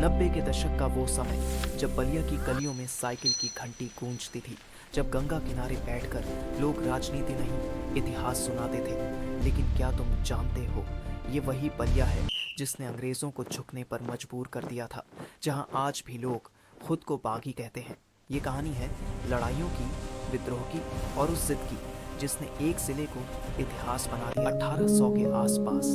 90 के दशक का वो समय जब बलिया की गलियों में साइकिल की घंटी गूंजती थी, जब गंगा किनारे बैठकर लोग राजनीति नहीं इतिहास सुनाते थे। लेकिन क्या तुम जानते हो, ये वही बलिया है जिसने अंग्रेजों को झुकने पर मजबूर कर दिया था, जहां आज भी लोग खुद को बागी कहते हैं। ये कहानी है लड़ाइयों की, विद्रोह की और उस जिद की जिसने एक जिले को इतिहास बना दिया। 1800 के आसपास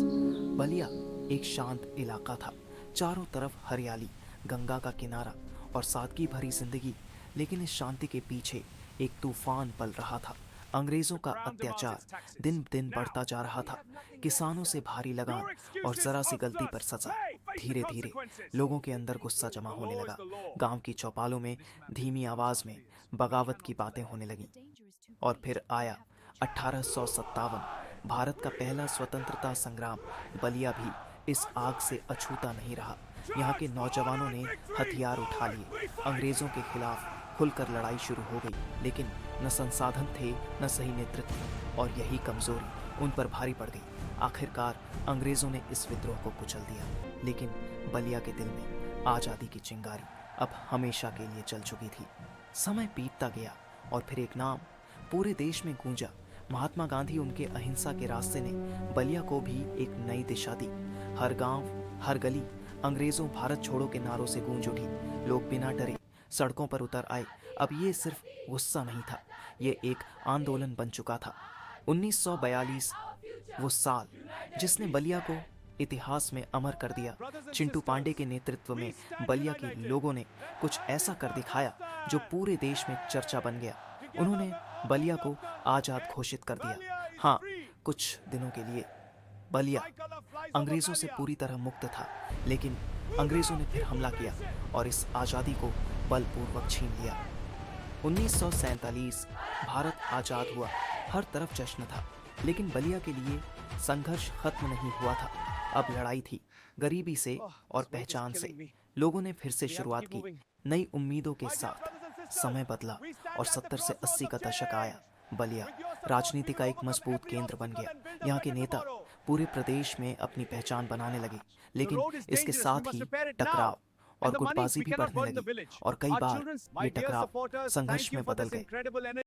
बलिया एक शांत इलाका था, चारों तरफ हरियाली, गंगा का किनारा और सादगी भरी जिंदगी। लेकिन इस शांति के पीछे एक तूफान पल रहा था। अंग्रेजों का अत्याचार दिन दिन बढ़ता जा रहा था। किसानों से भारी लगान और जरा सी गलती पर सजा। धीरे धीरे लोगों के अंदर गुस्सा जमा होने लगा। गांव की चौपालों में धीमी आवाज में बगावत की बातें होने लगी। और फिर आया 1857, भारत का पहला स्वतंत्रता संग्राम। बलिया भी इस आग से अछूता नहीं रहा। यहाँ के नौजवानों ने हथियार उठा लिए, अंग्रेजों के खिलाफ खुलकर लड़ाई शुरू हो गई। लेकिन न संसाधन थे, न सही नेतृत्व, और यही कमजोरी उन पर भारी पड़ गई। आखिरकार अंग्रेजों ने इस विद्रोह को कुचल दिया। लेकिन बलिया के दिल में आज़ादी की चिंगारी अब हमेशा के लिए जल चुकी थी। समय बीतता गया और फिर एक नाम पूरे देश में गूंजा। महात्मा गांधी, उनके अहिंसा के रास्ते ने बलिया को भी एक नई दिशा दी। हर गांव, हर गली अंग्रेजों भारत छोड़ो के नारों से गूंज उठी। लोग बिना डरे सड़कों पर उतर आए। अब ये सिर्फ गुस्सा नहीं था, ये एक आंदोलन बन चुका था। 1942 वो साल जिसने बलिया को इतिहास में अमर कर दिया। चिंटू पांडे के नेतृत्व में बलिया के लोगों ने कुछ ऐसा कर दिखाया जो पूरे देश में चर्चा बन गया। उन्होंने बलिया को आज़ाद घोषित कर दिया। हाँ, कुछ दिनों के लिए बलिया अंग्रेजों से पूरी तरह मुक्त था, लेकिन अंग्रेजों ने फिर हमला किया और इस आज़ादी को बलपूर्वक छीन लिया। 1947 भारत आज़ाद हुआ, हर तरफ जश्न था। लेकिन बलिया के लिए संघर्ष खत्म नहीं हुआ था। अब लड़ाई थी गरीबी से और पहचान से। लोगों ने फिर से शुरुआत की, नई उम्मीदों के साथ। समय बदला और 70 से 80 का दशक आया। बलिया राजनीति का एक मजबूत केंद्र बन गया। यहाँ के नेता पूरे प्रदेश में अपनी पहचान बनाने लगे। लेकिन इसके साथ ही टकराव और गुटबाजी भी बढ़ने लगी और कई बार ये टकराव संघर्ष में बदल गए।